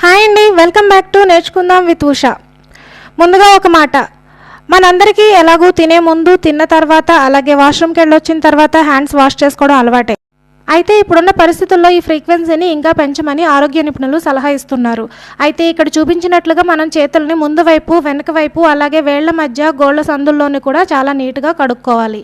Hi అండి, welcome back to నేర్చుకుందాం with Usha. ముందుగా ఒక మాట, మనందరికీ ఎలాగూ తినే ముందు, తిన్న తర్వాత, అలాగే వాష్రూమ్కి వెళ్ళొచ్చిన తర్వాత హ్యాండ్స్ వాష్ చేసుకోవడం అలవాటే. అయితే ఇప్పుడున్న పరిస్థితుల్లో ఈ ఫ్రీక్వెన్సీని ఇంకా పెంచమని ఆరోగ్య నిపుణులు సలహా ఇస్తున్నారు. అయితే ఇక్కడ చూపించినట్లుగా మనం చేతుల్ని ముందు వైపు, వెనక వైపు, అలాగే వేళ్ల మధ్య, గోళ్ల సందుల్లోని కూడా చాలా నీట్గా కడుక్కోవాలి.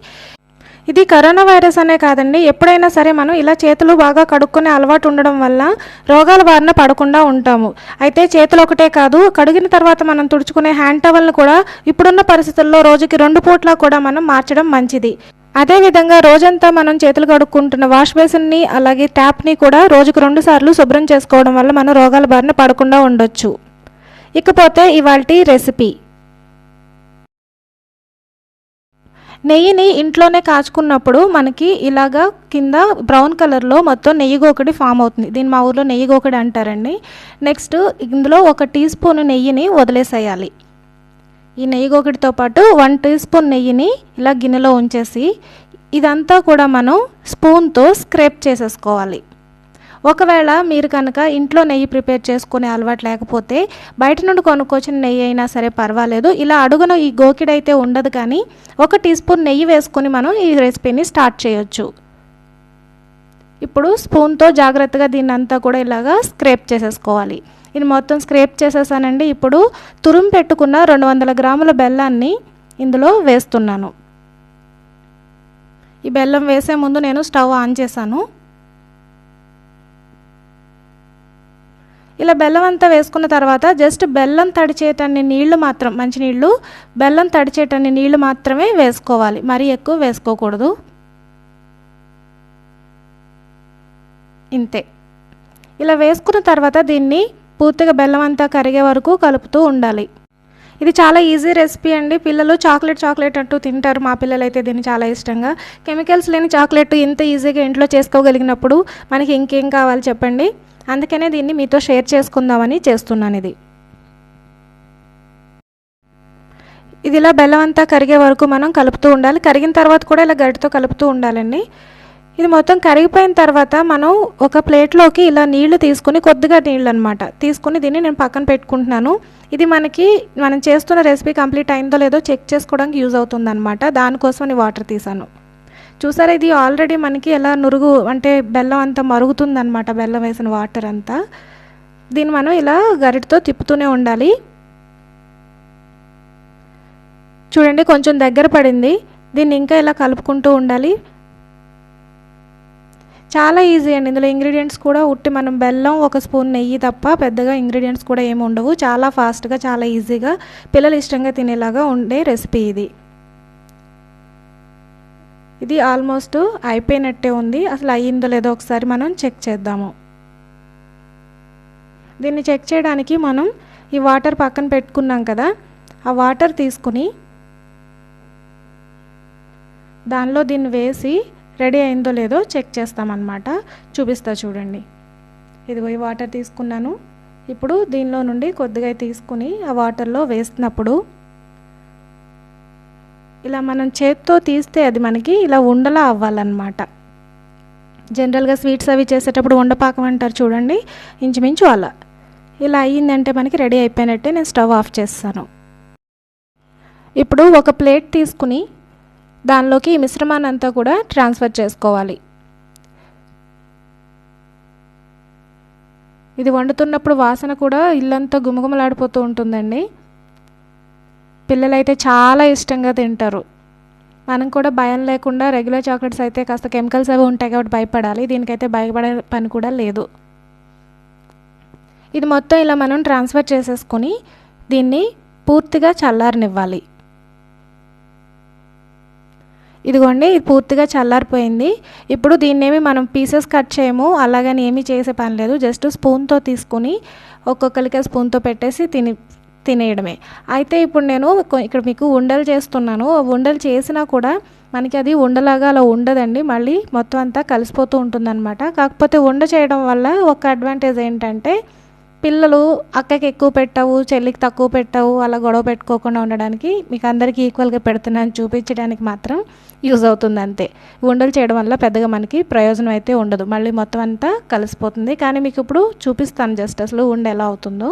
ఇది కరోనా వైరస్ అనే కాదండి, ఎప్పుడైనా సరే మనం ఇలా చేతులు బాగా కడుక్కునే అలవాటు ఉండడం వల్ల రోగాల బారిన పడకుండా ఉంటాము. అయితే చేతులు ఒకటే కాదు, కడిగిన తర్వాత మనం తుడుచుకునే హ్యాండ్ టవల్ని కూడా ఇప్పుడున్న పరిస్థితుల్లో రోజుకి 2 పూట్ల కూడా మనం మార్చడం మంచిది. అదేవిధంగా రోజంతా మనం చేతులు కడుక్కుంటున్న వాష్ బేసిన్ని అలాగే ట్యాప్ని కూడా రోజుకు 2 సార్లు శుభ్రం చేసుకోవడం వల్ల మనం రోగాల బారిన పడకుండా ఉండొచ్చు. ఇకపోతే ఇవాల్టి రెసిపీ, నెయ్యిని ఇంట్లోనే కాచుకున్నప్పుడు మనకి ఇలాగా కింద బ్రౌన్ కలర్లో మొత్తం నెయ్యి గోకడి ఫామ్ అవుతుంది. దీన్ని మా ఊర్లో నెయ్యి గోకడి అంటారండి. నెక్స్ట్ ఇందులో 1 టీ స్పూన్ నెయ్యిని వదిలేసేయాలి. ఈ నెయ్యి గోకడితో పాటు 1 టీ స్పూన్ నెయ్యిని ఇలా గిన్నెలో ఉంచేసి ఇదంతా కూడా మనం స్పూన్తో స్క్రేప్ చేసేసుకోవాలి. ఒకవేళ మీరు కనుక ఇంట్లో నెయ్యి ప్రిపేర్ చేసుకునే అలవాటు లేకపోతే బయట నుండి కొనుక్కొచ్చిన నెయ్యి అయినా సరే పర్వాలేదు. ఇలా అడుగున ఈ గోకిడి అయితే ఉండదు, కానీ 1 టీ స్పూన్ నెయ్యి వేసుకొని మనం ఈ రెసిపీని స్టార్ట్ చేయొచ్చు. ఇప్పుడు స్పూన్తో జాగ్రత్తగా దీన్ని అంతా కూడా ఇలాగా స్క్రేప్ చేసేసుకోవాలి. ఇది మొత్తం స్క్రేప్ చేసేసానండి. ఇప్పుడు తురుము పెట్టుకున్న 200 గ్రాముల బెల్లాన్ని ఇందులో వేస్తున్నాను. ఈ బెల్లం వేసే ముందు నేను స్టవ్ ఆన్ చేశాను. ఇలా బెల్లం అంతా వేసుకున్న తర్వాత జస్ట్ బెల్లం తడిచేటన్ని నీళ్లు మాత్రం, మంచినీళ్ళు, బెల్లం తడిచేటన్ని నీళ్లు మాత్రమే వేసుకోవాలి, మరీ ఎక్కువ వేసుకోకూడదు. ఇంతే. ఇలా వేసుకున్న తర్వాత దీన్ని పూర్తిగా బెల్లం అంతా కరిగే వరకు కలుపుతూ ఉండాలి. ఇది చాలా ఈజీ రెసిపీ అండి. పిల్లలు చాక్లెట్ అంటూ తింటారు. మా పిల్లలు అయితే దీన్ని చాలా ఇష్టంగా. కెమికల్స్ లేని చాక్లెట్ ఇంత ఈజీగా ఇంట్లో చేసుకోగలిగినప్పుడు మనకి ఇంకేం కావాలి చెప్పండి. అందుకనే దీన్ని మీతో షేర్ చేసుకుందామని చేస్తున్నాను. ఇది ఇలా బెల్లం అంతా కరిగే వరకు మనం కలుపుతూ ఉండాలి. కరిగిన తర్వాత కూడా ఇలా గరిటతో కలుపుతూ ఉండాలండి. ఇది మొత్తం కరిగిపోయిన తర్వాత మనం ఒక ప్లేట్లోకి ఇలా నీళ్లు తీసుకుని, కొద్దిగా నీళ్ళు అనమాట తీసుకుని దీన్ని నేను పక్కన పెట్టుకుంటున్నాను. ఇది మనం చేస్తున్న రెసిపీ కంప్లీట్ అయిందో లేదో చెక్ చేసుకోవడానికి యూజ్ అవుతుంది అనమాట. దానికోసం నేను వాటర్ తీసాను. చూసారా, ఇది ఆల్రెడీ మనకి ఎలా నురుగు అంటే బెల్లం అంతా మరుగుతుందన్నమాట, బెల్లం వేసిన వాటర్ అంతా. దీన్ని మనం ఇలా గరిటతో తిప్పుతూనే ఉండాలి. చూడండి, కొంచెం దగ్గర పడింది. దీన్ని ఇంకా ఇలా కలుపుకుంటూ ఉండాలి. చాలా ఈజీ అండి. ఇందులో ఇంగ్రీడియంట్స్ కూడా ఉట్టి మనం బెల్లం, 1 స్పూన్ నెయ్యి తప్ప పెద్దగా ఇంగ్రీడియంట్స్ కూడా ఏమి ఉండవు. చాలా ఫాస్ట్గా, చాలా ఈజీగా పిల్లలు ఇష్టంగా తినేలాగా ఉండే రెసిపీ ఇది. ఇది ఆల్మోస్ట్ అయిపోయినట్టే ఉంది. అసలు అయ్యిందో లేదో ఒకసారి మనం చెక్ చేద్దాము. దీన్ని చెక్ చేయడానికి మనం ఈ వాటర్ పక్కన పెట్టుకున్నాం కదా, ఆ వాటర్ తీసుకుని దానిలో దీన్ని వేసి రెడీ అయిందో లేదో చెక్ చేస్తామన్నమాట. చూపిస్తా చూడండి. ఇదిగో ఈ వాటర్ తీసుకున్నాను. ఇప్పుడు దీనిలో నుండి కొద్దిగా తీసుకుని ఆ వాటర్లో వేసినప్పుడు ఇలా మనం చేత్తో తీస్తే అది మనకి ఇలా ఉండలా అవ్వాలన్నమాట. జనరల్గా స్వీట్స్ అవి చేసేటప్పుడు ఉండపాకం అంటారు చూడండి, ఇంచుమించు అలా. ఇలా అయ్యిందంటే మనకి రెడీ అయిపోయినట్టే. నేను స్టవ్ ఆఫ్ చేస్తాను. ఇప్పుడు ఒక ప్లేట్ తీసుకుని దానిలోకి ఈ మిశ్రమాన్ని అంతా కూడా ట్రాన్స్ఫర్ చేసుకోవాలి. ఇది వండుతున్నప్పుడు వాసన కూడా ఇల్లంతా గుమగుమలాడిపోతూ ఉంటుందండి. పిల్లలైతే చాలా ఇష్టంగా తింటారు. మనం కూడా భయం లేకుండా, రెగ్యులర్ చాక్లెట్స్ అయితే కాస్త కెమికల్స్ అవి ఉంటాయి కాబట్టి భయపడాలి. దీనికైతే భయపడే పని కూడా లేదు. ఇది మొత్తం ఇలా మనం ట్రాన్స్ఫర్ చేసేసుకొని దీన్ని పూర్తిగా చల్లారనివ్వాలి. ఇదిగోండి, ఇది పూర్తిగా చల్లారిపోయింది. ఇప్పుడు దీన్నేమి మనం పీసెస్ కట్ చేయము, అలాగని ఏమీ చేసే పని లేదు. జస్ట్ స్పూన్తో తీసుకుని ఒక్కొక్కరికి స్పూన్తో పెట్టేసి తినేయడమే. అయితే ఇప్పుడు నేను ఇక్కడ మీకు ఉండలు చేస్తున్నాను. ఉండలు చేసినా కూడా మనకి అది ఉండలాగా అలా ఉండదండి, మళ్ళీ మొత్తం అంతా కలిసిపోతూ ఉంటుందన్నమాట. కాకపోతే ఉండ చేయడం వల్ల ఒక అడ్వాంటేజ్ ఏంటంటే పిల్లలు అక్కకి ఎక్కువ పెట్టావు, చెల్లికి తక్కువ పెట్టావు అలా గొడవ పెట్టుకోకుండా ఉండడానికి మీకు అందరికీ ఈక్వల్గా పెడుతున్నాను చూపించడానికి మాత్రం యూజ్ అవుతుంది అంతే. ఉండలు చేయడం వల్ల పెద్దగా మనకి ప్రయోజనం అయితే ఉండదు, మళ్ళీ మొత్తం అంతా కలిసిపోతుంది. కానీ మీకు ఇప్పుడు చూపిస్తాను జస్ట్ అసలు ఉండ ఎలా అవుతుందో.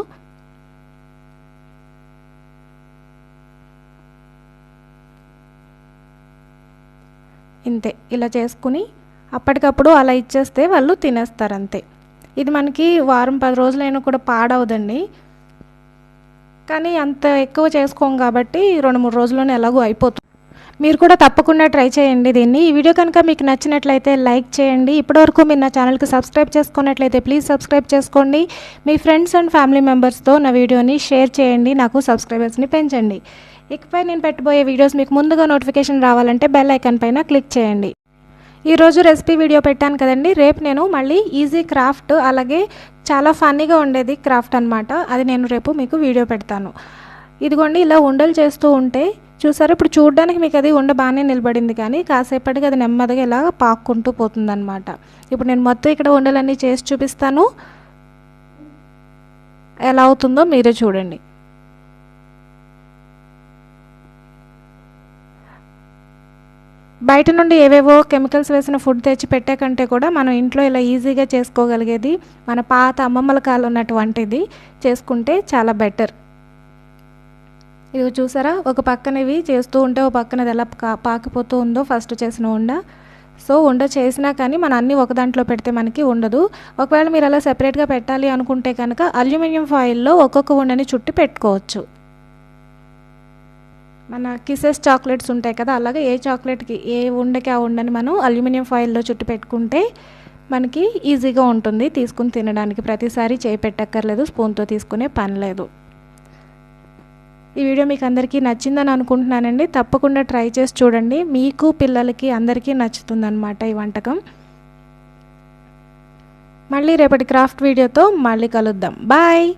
ఇంతే, ఇలా చేసుకుని అప్పటికప్పుడు అలా ఇచ్చేస్తే వాళ్ళు తినేస్తారు అంతే. ఇది మనకి వారం 10 రోజులైనా కూడా పాడవదండి. కానీ అంత ఎక్కువ చేసుకోం కాబట్టి 2-3 రోజుల్లోనే ఎలాగో అయిపోతుంది. మీరు కూడా తప్పకుండా ట్రై చేయండి దీన్ని. ఈ వీడియో కనుక మీకు నచ్చినట్లయితే లైక్ చేయండి. ఇప్పటివరకు మీరు నా ఛానల్కి సబ్స్క్రైబ్ చేసుకున్నట్లయితే ప్లీజ్ సబ్స్క్రైబ్ చేసుకోండి. మీ ఫ్రెండ్స్ అండ్ ఫ్యామిలీ మెంబర్స్తో నా వీడియోని షేర్ చేయండి, నాకు సబ్స్క్రైబర్స్ని పెంచండి. ఇకపై నేను పెట్టబోయే వీడియోస్ మీకు ముందుగా నోటిఫికేషన్ రావాలంటే బెల్ ఐకాన్ పైన క్లిక్ చేయండి. ఈరోజు రెసిపీ వీడియో పెట్టాను కదండి, రేపు నేను మళ్ళీ ఈజీ క్రాఫ్ట్ అలాగే చాలా ఫన్నీగా ఉండేది క్రాఫ్ట్ అనమాట, అది నేను రేపు మీకు వీడియో పెడతాను. ఇదిగోండి ఇలా ఉండలు చేస్తూ ఉంటే చూసారు, ఇప్పుడు చూడడానికి మీకు అది ఉండ బాగానే నిలబడింది కానీ కాసేపటికి అది నెమ్మదిగా ఇలా పాక్కుంటూ పోతుందన్నమాట. ఇప్పుడు నేను మొత్తం ఇక్కడ ఉండలన్నీ చేసి చూపిస్తాను, ఎలా అవుతుందో మీరే చూడండి. బయట నుండి ఏవేవో కెమికల్స్ వేసిన ఫుడ్ తెచ్చి పెట్టే కంటే కూడా మనం ఇంట్లో ఇలా ఈజీగా చేసుకోగలిగేది మన పాత అమ్మమ్మల కాలం ఉన్నటువంటిది చేసుకుంటే చాలా బెటర్. ఇది చూసారా, ఒక పక్కన ఇవి చేస్తూ ఉంటే ఒక పక్కనది ఎలా పాకిపోతూ ఉందో ఫస్ట్ చేసిన ఉండ. సో ఉండ చేసినా కానీ మన అన్నీ ఒక దాంట్లో పెడితే మనకి ఉండదు. ఒకవేళ మీరు అలా సెపరేట్గా పెట్టాలి అనుకుంటే కనుక అల్యూమినియం ఫాయిల్లో ఒక్కొక్క ఉండని చుట్టి పెట్టుకోవచ్చు. మన కిసెస్ చాక్లెట్స్ ఉంటాయి కదా, అలాగే ఏ చాక్లెట్కి ఏ ఉండకి ఆ ఉండని మనం అల్యూమినియం ఫాయిల్లో చుట్టి పెట్టుకుంటే మనకి ఈజీగా ఉంటుంది తీసుకుని తినడానికి. ప్రతిసారి చేయి పెట్టక్కర్లేదు, స్పూన్తో తీసుకునే పని లేదు. ఈ వీడియో మీకు అందరికీ నచ్చిందని అనుకుంటున్నానండి. తప్పకుండా ట్రై చేసి చూడండి, మీకు పిల్లలకి అందరికీ నచ్చుతుందన్నమాట ఈ వంటకం. మళ్ళీ రేపటి క్రాఫ్ట్ వీడియోతో మళ్ళీ కలుద్దాం. బాయ్.